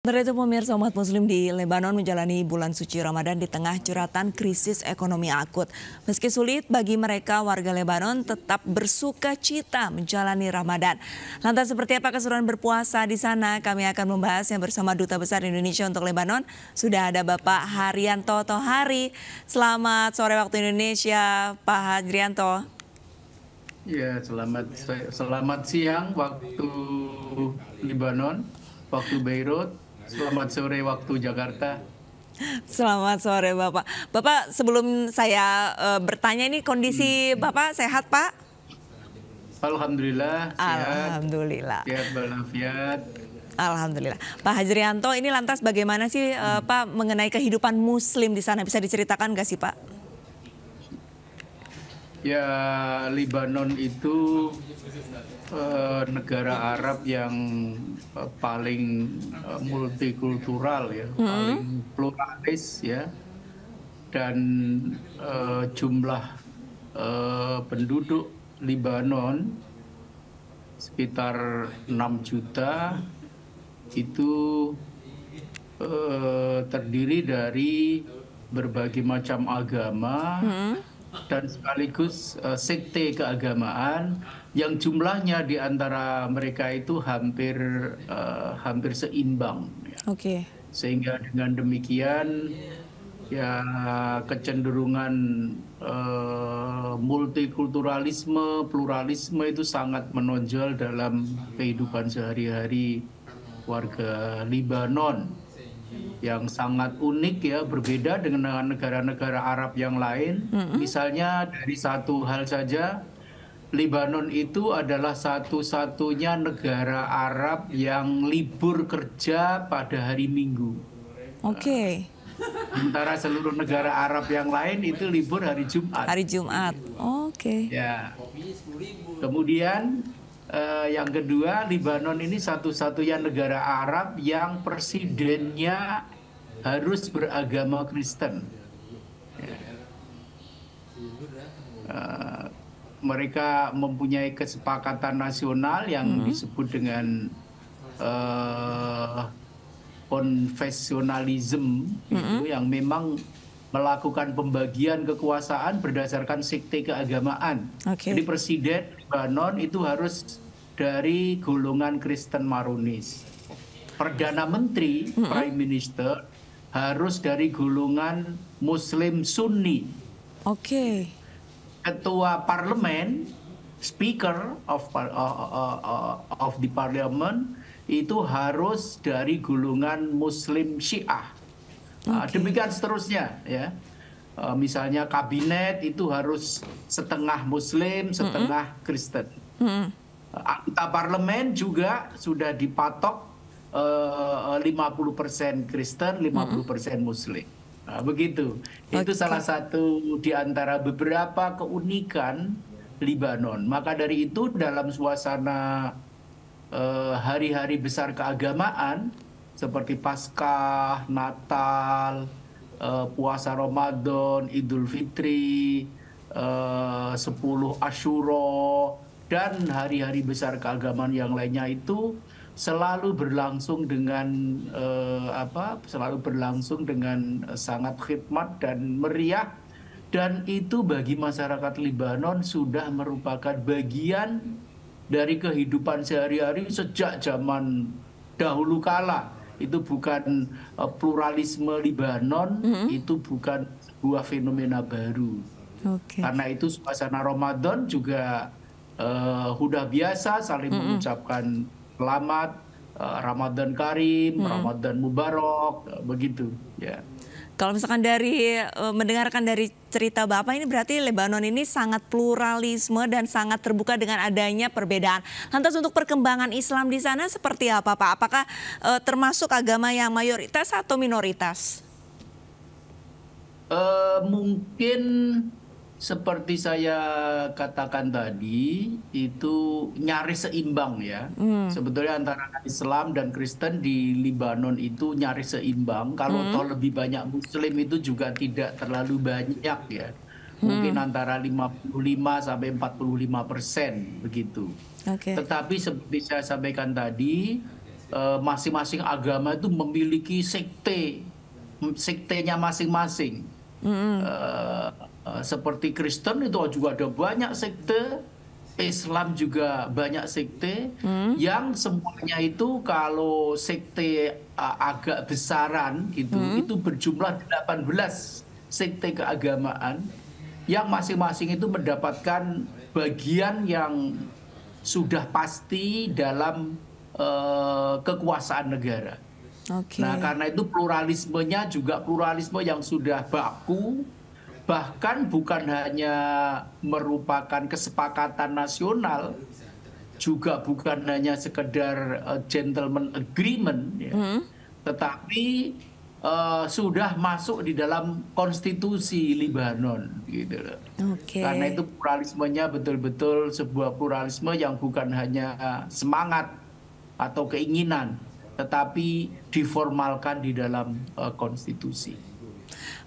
Sementara itu pemirsa, umat muslim di Lebanon menjalani bulan suci Ramadan di tengah jeratan krisis ekonomi akut. Meski sulit bagi mereka, warga Lebanon tetap bersuka cita menjalani Ramadan. Lantas seperti apa keseruan berpuasa di sana? Kami akan membahasnya bersama Duta Besar Indonesia untuk Lebanon. Sudah ada Bapak Haryanto Tohari. Selamat sore waktu Indonesia, Pak Haryanto. Ya, selamat siang waktu Lebanon, waktu Beirut. Selamat sore waktu Jakarta. Selamat sore Bapak. Bapak, sebelum saya bertanya ini kondisi Bapak sehat, Pak? Alhamdulillah sehat. Alhamdulillah. Sehat walafiat. Alhamdulillah. Pak Haryanto, ini lantas bagaimana sih Pak mengenai kehidupan muslim di sana? Bisa diceritakan nggak sih Pak? Ya, Lebanon itu negara Arab yang paling multikultural ya, paling pluralis ya, dan jumlah penduduk Lebanon sekitar 6 juta itu terdiri dari berbagai macam agama dan sekaligus sekte keagamaan yang jumlahnya di antara mereka itu hampir seimbang. Oke. Sehingga dengan demikian ya kecenderungan multikulturalisme, pluralisme itu sangat menonjol dalam kehidupan sehari-hari warga Lebanon, yang sangat unik ya, berbeda dengan negara-negara Arab yang lain. Misalnya dari satu hal saja, Lebanon itu adalah satu-satunya negara Arab yang libur kerja pada hari Minggu. Oke. Sementara seluruh negara Arab yang lain itu libur hari Jumat. Hari Jumat. Oke. Ya. Kemudian yang kedua, Lebanon ini satu-satunya negara Arab yang presidennya harus beragama Kristen. Mereka mempunyai kesepakatan nasional yang disebut dengan konfesionalisme, yang memang melakukan pembagian kekuasaan berdasarkan sekte keagamaan. Okay. Jadi presiden Lebanon itu harus dari golongan Kristen Maronis. Perdana Menteri, Prime Minister, harus dari golongan Muslim Sunni. Oke. Okay. Ketua Parlemen, Speaker of the Parliament, itu harus dari golongan Muslim Syiah. Demikian seterusnya ya. Misalnya kabinet itu harus setengah Muslim, setengah Kristen. Anggota parlemen juga sudah dipatok 50% Kristen, 50% Muslim. Nah, begitu. Itu salah satu di antara beberapa keunikan Lebanon. Maka dari itu dalam suasana hari-hari besar keagamaan seperti Paskah, Natal, puasa Ramadan, Idul Fitri, 10 Asyura, dan hari-hari besar keagamaan yang lainnya itu selalu berlangsung dengan sangat khidmat dan meriah, dan itu bagi masyarakat Lebanon sudah merupakan bagian dari kehidupan sehari-hari sejak zaman dahulu kala. Itu bukan pluralisme Lebanon, itu bukan sebuah fenomena baru. Okay. Karena itu suasana Ramadan juga sudah biasa saling mengucapkan selamat, Ramadan Karim, Ramadan Mubarak, begitu ya. Kalau misalkan dari mendengarkan dari cerita Bapak ini, berarti Lebanon ini sangat pluralisme dan sangat terbuka dengan adanya perbedaan. Lantas untuk perkembangan Islam di sana seperti apa Pak? Apakah termasuk agama yang mayoritas atau minoritas? Mungkin seperti saya katakan tadi, itu nyaris seimbang ya. Sebetulnya antara Islam dan Kristen di Lebanon itu nyaris seimbang. Kalau toh lebih banyak Muslim itu juga tidak terlalu banyak ya. Mungkin antara 55 sampai 45% begitu. Okay. Tetapi seperti saya sampaikan tadi, masing-masing agama itu memiliki sektenya masing-masing. Seperti Kristen itu juga ada banyak sekte, Islam juga banyak sekte, yang semuanya itu kalau sekte agak besaran gitu, itu berjumlah 18 sekte keagamaan yang masing-masing itu mendapatkan bagian yang sudah pasti dalam kekuasaan negara. Nah, karena itu pluralismenya juga pluralisme yang sudah baku, bahkan bukan hanya merupakan kesepakatan nasional, juga bukan hanya sekedar gentleman agreement, ya, tetapi sudah masuk di dalam konstitusi Lebanon, gitu loh. Karena itu pluralismenya betul-betul sebuah pluralisme yang bukan hanya semangat atau keinginan, tetapi diformalkan di dalam konstitusi.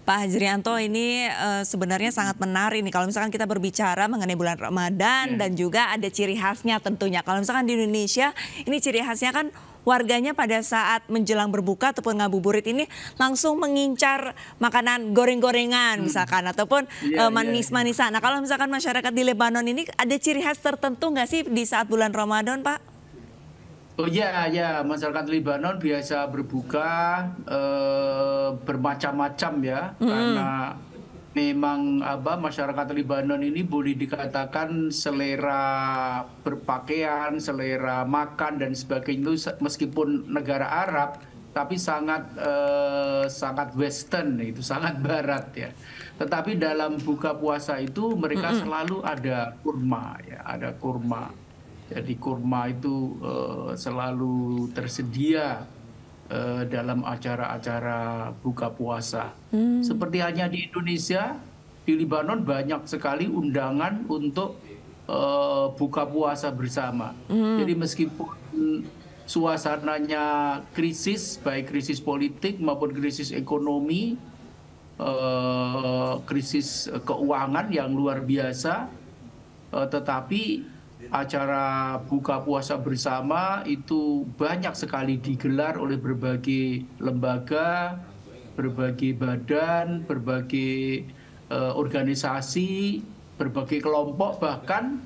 Pak Hajrianto, ini sebenarnya sangat menarik nih kalau misalkan kita berbicara mengenai bulan Ramadan dan juga ada ciri khasnya tentunya. Kalau misalkan di Indonesia ini ciri khasnya kan warganya pada saat menjelang berbuka ataupun ngabuburit ini langsung mengincar makanan goreng-gorengan misalkan ataupun manis-manisan. Nah, kalau misalkan masyarakat di Lebanon ini ada ciri khas tertentu nggak sih di saat bulan Ramadan, Pak? Oh ya, masyarakat Lebanon biasa berbuka bermacam-macam ya, karena memang masyarakat Lebanon ini boleh dikatakan selera berpakaian, selera makan dan sebagainya itu meskipun negara Arab, tapi sangat Western, itu sangat Barat ya. Tetapi dalam buka puasa itu mereka selalu ada kurma ya, ada kurma. Jadi kurma itu selalu tersedia dalam acara-acara buka puasa. Seperti hanya di Indonesia, di Lebanon banyak sekali undangan untuk buka puasa bersama. Jadi meskipun suasananya krisis, baik krisis politik maupun krisis ekonomi, krisis keuangan yang luar biasa, tetapi acara buka puasa bersama itu banyak sekali digelar oleh berbagai lembaga, berbagai badan, berbagai organisasi, berbagai kelompok, bahkan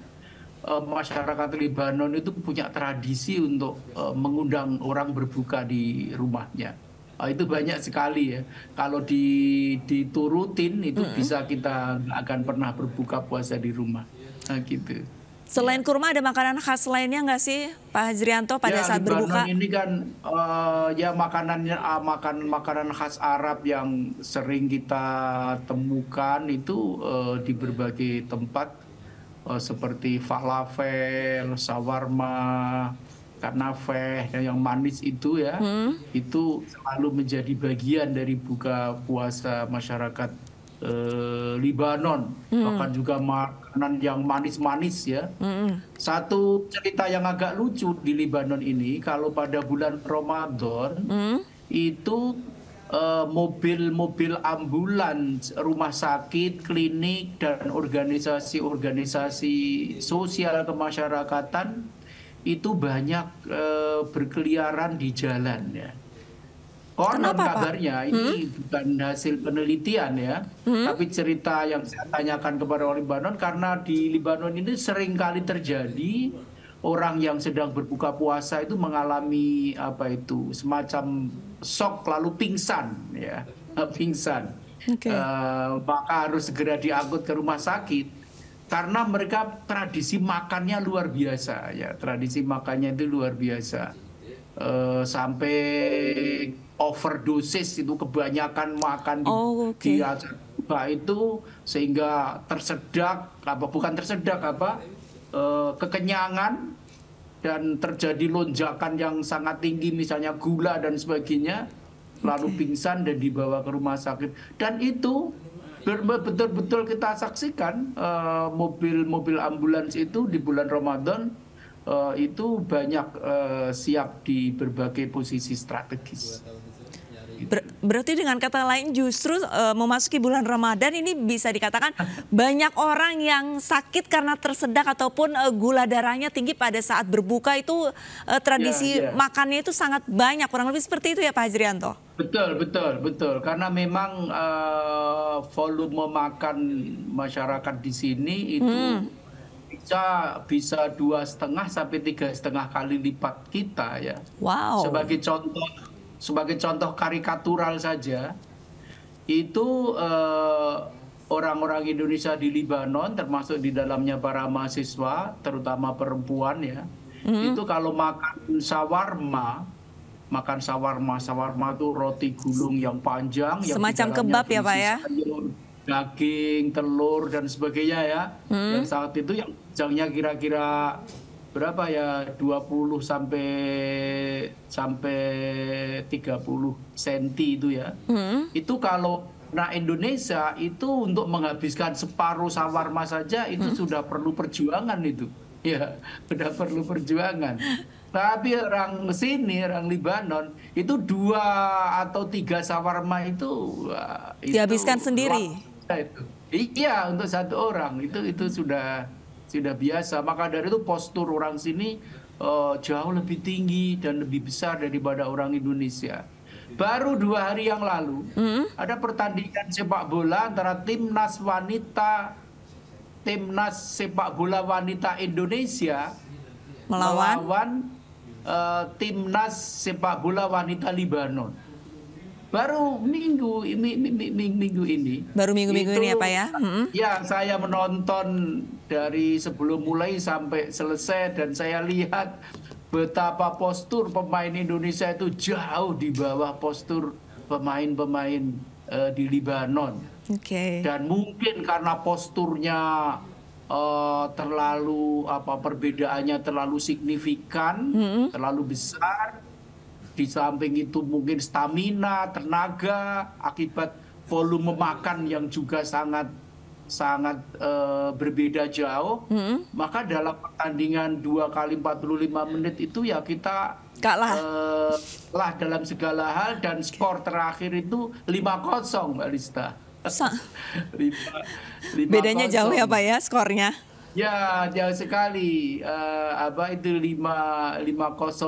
masyarakat Lebanon itu punya tradisi untuk mengundang orang berbuka di rumahnya. Itu banyak sekali ya. Kalau diturutin itu bisa kita nggak akan pernah berbuka puasa di rumah. Nah, gitu. Selain kurma ada makanan khas lainnya nggak sih Pak Hajrianto pada saat berbuka? Ini kan ya makanan khas Arab yang sering kita temukan itu di berbagai tempat seperti falafel, shawarma, kanafeh yang manis itu ya, itu selalu menjadi bagian dari buka puasa masyarakat Lebanon, bahkan juga makanan yang manis-manis ya. Satu cerita yang agak lucu di Lebanon ini, kalau pada bulan Ramadan itu mobil-mobil ambulans, rumah sakit, klinik, dan organisasi-organisasi sosial kemasyarakatan itu banyak berkeliaran di jalan ya. Konon kabarnya ini bukan hasil penelitian ya, tapi cerita yang saya tanyakan kepada orang Lebanon, karena di Lebanon ini sering kali terjadi orang yang sedang berbuka puasa itu mengalami semacam shock lalu pingsan ya, pingsan. Maka harus segera diangkut ke rumah sakit karena mereka tradisi makannya luar biasa ya, tradisi makannya itu luar biasa. Sampai overdosis itu, kebanyakan makan di acara itu sehingga kekenyangan dan terjadi lonjakan yang sangat tinggi, misalnya gula dan sebagainya, lalu pingsan dan dibawa ke rumah sakit. Dan itu betul-betul kita saksikan mobil-mobil ambulans itu di bulan Ramadan itu banyak siap di berbagai posisi strategis. Berarti dengan kata lain justru memasuki bulan Ramadan ini bisa dikatakan banyak orang yang sakit karena tersedak ataupun gula darahnya tinggi pada saat berbuka itu tradisi makannya itu sangat banyak, kurang lebih seperti itu ya Pak Hajrianto? Betul. Karena memang volume makan masyarakat di sini itu bisa 2,5 sampai 3,5 kali lipat kita ya. Wow. Sebagai contoh karikatural saja, itu orang-orang Indonesia di Libanon, termasuk di dalamnya para mahasiswa, terutama perempuan ya, itu kalau makan sawarma itu roti gulung yang panjang, semacam kebab ya Pak ya? Daging, telur dan sebagainya ya. Yang saat itu yang panjangnya kira-kira berapa ya, 20 sampai 30 cm itu ya. Itu kalau Indonesia itu untuk menghabiskan separuh sawarma saja itu sudah perlu perjuangan itu. Ya, sudah perlu perjuangan. Tapi orang sini, orang Libanon itu 2 atau 3 sawarma itu dihabiskan sendiri. Iya, untuk satu orang itu sudah biasa. Maka dari itu postur orang sini jauh lebih tinggi dan lebih besar daripada orang Indonesia. Baru 2 hari yang lalu ada pertandingan sepak bola antara timnas sepak bola wanita Indonesia melawan timnas sepak bola wanita Libanon. Baru minggu ini. Baru minggu ini ya Pak ya? Ya, saya menonton dari sebelum mulai sampai selesai dan saya lihat betapa postur pemain Indonesia itu jauh di bawah postur pemain-pemain di Libanon. Dan mungkin karena posturnya perbedaannya terlalu signifikan, terlalu besar. Di samping itu mungkin stamina, tenaga, akibat volume makan yang juga sangat berbeda jauh. Maka dalam pertandingan 2 kali 45 menit itu ya kita kalah dalam segala hal, dan skor terakhir itu 5-0 Mbak Lista. Bedanya jauh ya Pak ya skornya? Ya, jauh sekali. Itu 5-0.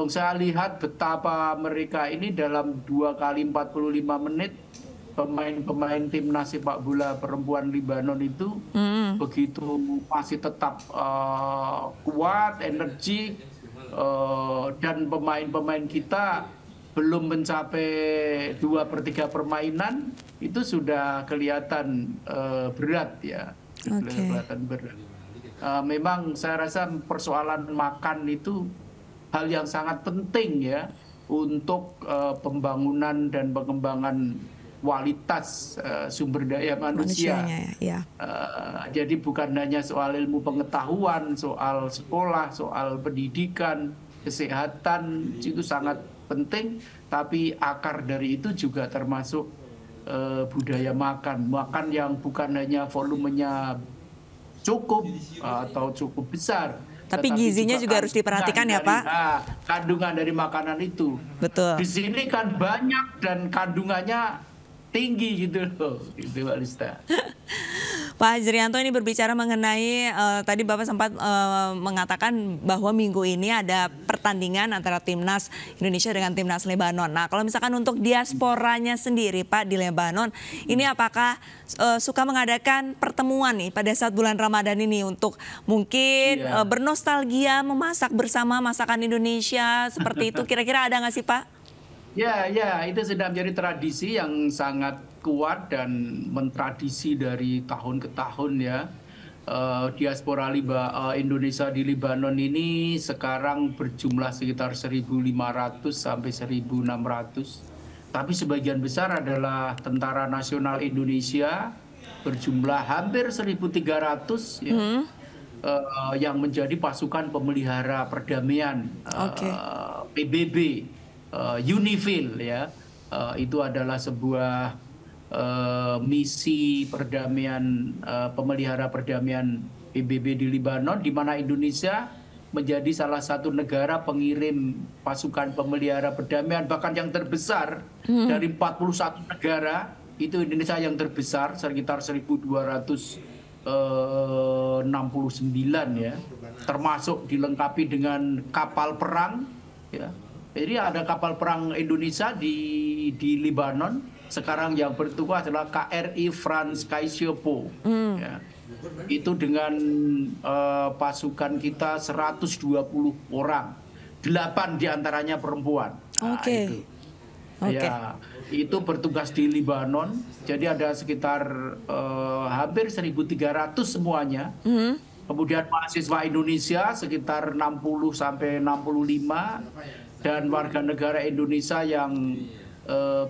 Saya lihat betapa mereka ini dalam 2 kali 45 menit pemain timnas sepak bola perempuan Libanon itu begitu masih tetap kuat, energi, dan pemain-pemain kita belum mencapai 2/3 permainan itu sudah kelihatan berat ya. Kelihatan berat. Memang saya rasa persoalan makan itu hal yang sangat penting ya untuk pembangunan dan pengembangan kualitas sumber daya manusia. Jadi bukan hanya soal ilmu pengetahuan, soal sekolah, soal pendidikan, kesehatan itu sangat penting, tapi akar dari itu juga termasuk budaya makan yang bukan hanya volumenya cukup atau cukup besar, tapi gizinya juga harus diperhatikan ya Pak. Kandungan dari makanan itu. Betul. Di sini kan banyak dan kandungannya tinggi gitu loh, itu Mbak Lista. Pak Hajrianto ini berbicara mengenai tadi Bapak sempat mengatakan bahwa minggu ini ada pertandingan antara timnas Indonesia dengan timnas Lebanon. Nah, kalau misalkan untuk diasporanya sendiri Pak di Lebanon, ini apakah suka mengadakan pertemuan nih pada saat bulan Ramadan ini untuk mungkin bernostalgia memasak bersama masakan Indonesia seperti itu? Kira-kira ada nggak sih Pak? Ya, itu sudah menjadi tradisi yang sangat kuat dan mentradisi dari tahun ke tahun ya. Diaspora Indonesia di Libanon ini sekarang berjumlah sekitar 1.500 sampai 1.600. Tapi sebagian besar adalah Tentara Nasional Indonesia berjumlah hampir 1.300 ya. Yang menjadi pasukan pemelihara perdamaian PBB. UNIFIL ya, itu adalah sebuah misi perdamaian, pemelihara perdamaian PBB di Libanon, di mana Indonesia menjadi salah satu negara pengirim pasukan pemelihara perdamaian, bahkan yang terbesar dari 41 negara, itu Indonesia yang terbesar sekitar 1.269 ya, termasuk dilengkapi dengan kapal perang ya. Jadi ada kapal perang Indonesia di Libanon. Sekarang yang bertugas adalah KRI Franz Kaisyopo. Ya. Itu dengan pasukan kita 120 orang, 8 diantaranya perempuan. Oke. Ya, itu bertugas di Libanon. Jadi ada sekitar hampir 1.300 semuanya. Kemudian mahasiswa Indonesia sekitar 60 sampai 65 dan warga negara Indonesia yang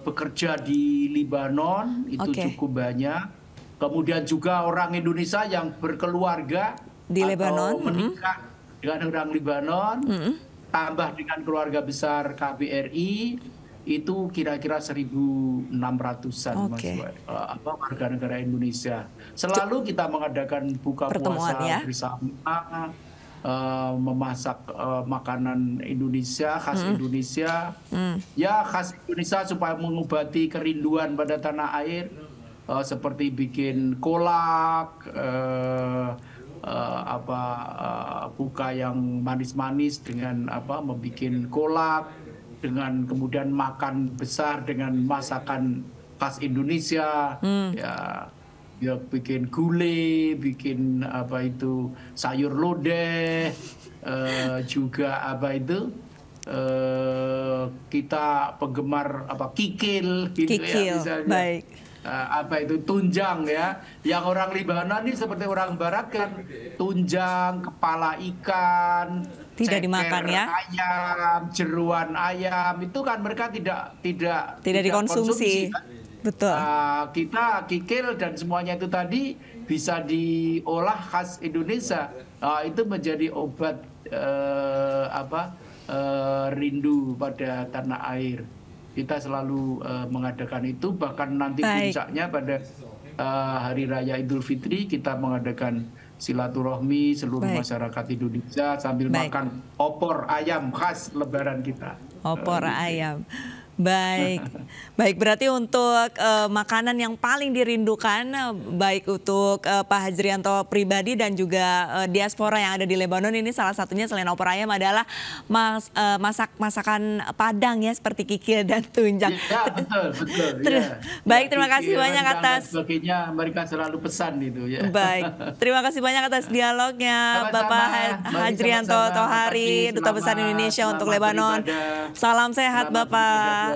bekerja di Libanon itu cukup banyak. Kemudian juga orang Indonesia yang berkeluarga di Lebanon, menikah dengan orang Libanon, tambah dengan keluarga besar KBRI, itu kira-kira 1.600-an warga negara Indonesia. Selalu kita mengadakan buka puasa bersama, memasak makanan Indonesia, khas Indonesia, ya khas Indonesia supaya mengobati kerinduan pada tanah air. Seperti bikin kolak, buka yang manis-manis dengan membuat kolak, dengan kemudian makan besar dengan masakan khas Indonesia, ya bikin gulai, bikin sayur lodeh, juga kita penggemar kikil, gitu ya misalnya. Baik. Tunjang ya, yang orang Libanon ini seperti orang Barat kan, tunjang, kepala ikan, tidak dimakan ya, ayam, jeruan ayam, itu kan mereka tidak dikonsumsi. Kan? Betul. Kita kikil dan semuanya itu tadi bisa diolah khas Indonesia. Itu menjadi obat rindu pada tanah air. Kita selalu mengadakan itu, bahkan nanti puncaknya pada Hari Raya Idul Fitri kita mengadakan silaturahmi seluruh masyarakat Indonesia sambil makan opor ayam khas Lebaran kita. Opor ayam. Baik, berarti untuk makanan yang paling dirindukan, baik untuk Pak Hajrianto pribadi dan juga diaspora yang ada di Lebanon ini, salah satunya selain opor ayam adalah masakan Padang ya, seperti kikil dan tunjang. Ya, betul. Ya. Baik, terima kasih banyak atas. Sebagainya mereka selalu pesan itu ya. Baik, terima kasih banyak atas dialognya Bapak Hajrianto Tohari, Duta Besar Indonesia untuk Lebanon. Salam sehat Bapak.